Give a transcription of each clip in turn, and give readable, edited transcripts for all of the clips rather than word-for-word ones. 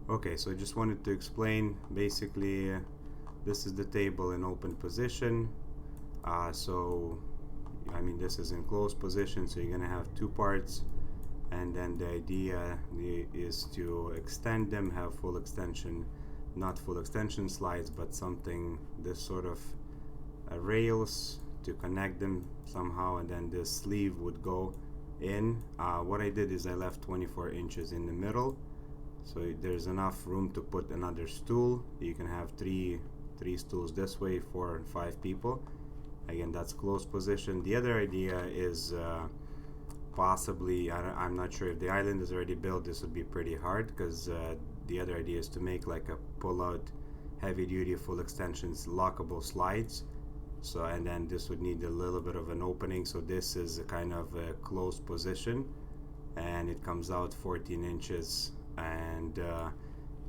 Okay, so I just wanted to explain basically this is the table in open position. So I mean this is in closed position, so you're gonna have two parts, and then the idea is to extend them, have full extension, not full extension slides, but something this sort of rails to connect them somehow, and then this sleeve would go in. What I did is I left 24 inches in the middle, so there's enough room to put another stool. You can have three stools this way, 4 and 5 people. Again, that's closed position. The other idea is possibly, I'm not sure if the island is already built, this would be pretty hard, because the other idea is to make like a pull-out heavy duty full extensions lockable slides. So, and then this would need a little bit of an opening, so this is a kind of a closed position, and it comes out 14 inches, and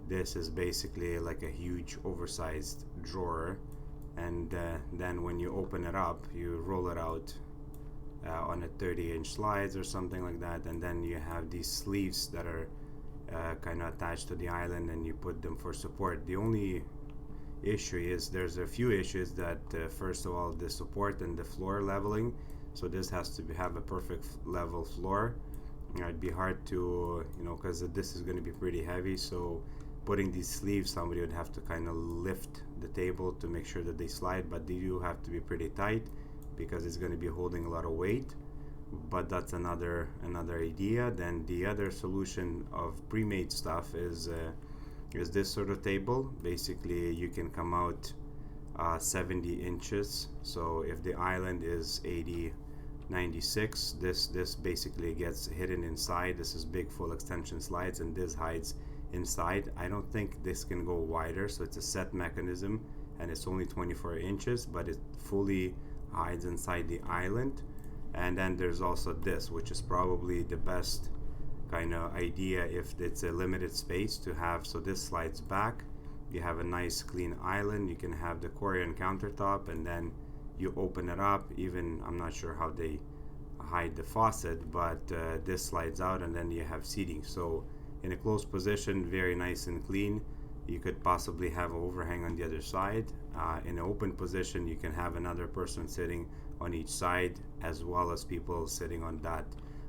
this is basically like a huge oversized drawer. And then when you open it up, you roll it out on a 30-inch slides or something like that, and then you have these sleeves that are kind of attached to the island, and you put them for support. The only issue is there's a few issues that first of all, the support and the floor leveling. So this has to have a perfect level floor. It'd be hard to, because this is going to be pretty heavy, so putting these sleeves, somebody would have to kind of lift the table to make sure that they slide, but they do have to be pretty tight because it's going to be holding a lot of weight. But that's another idea. Then the other solution of pre-made stuff is this sort of table. Basically you can come out 70 inches, so if the island is 96, this basically gets hidden inside. This is big full extension slides, and this hides inside. I don't think this can go wider, so it's a set mechanism, and it's only 24 inches, but it fully hides inside the island. And then there's also this, which is probably the best kind of idea if it's a limited space to have. So this slides back, you have a nice clean island, you can have the Korean countertop, and then you open it up. Even I'm not sure how they hide the faucet, but this slides out, and then you have seating. So in a closed position, very nice and clean. You could possibly have an overhang on the other side. In an open position, you can have another person sitting on each side, as well as people sitting on that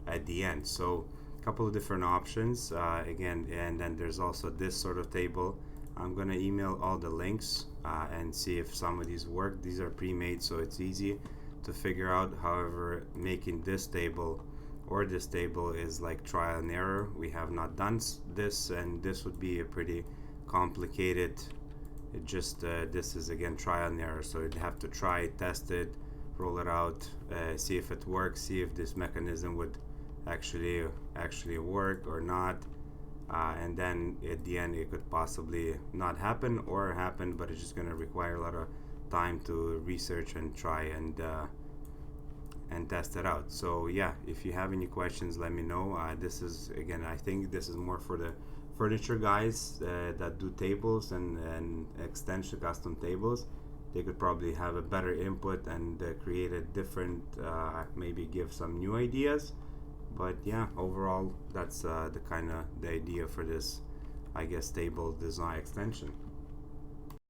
at the end. So a couple of different options again. And then there's also this sort of table. I'm gonna email all the links and see if some of these work. These are pre-made, so it's easy to figure out. However, making this table or this table is like trial and error. We have not done this, and this would be a pretty complicated. This is again trial and error, so you'd have to try it, test it, roll it out, see if it works, see if this mechanism would actually work or not, and then at the end it could possibly not happen or happen, but it's just going to require a lot of time to research and try and test it out. So yeah, if you have any questions, let me know. This is, again, I think this is more for the furniture guys that do tables and extension custom tables. They could probably have a better input and create a different, maybe give some new ideas. But yeah, overall that's the idea for this, I guess, table design extension.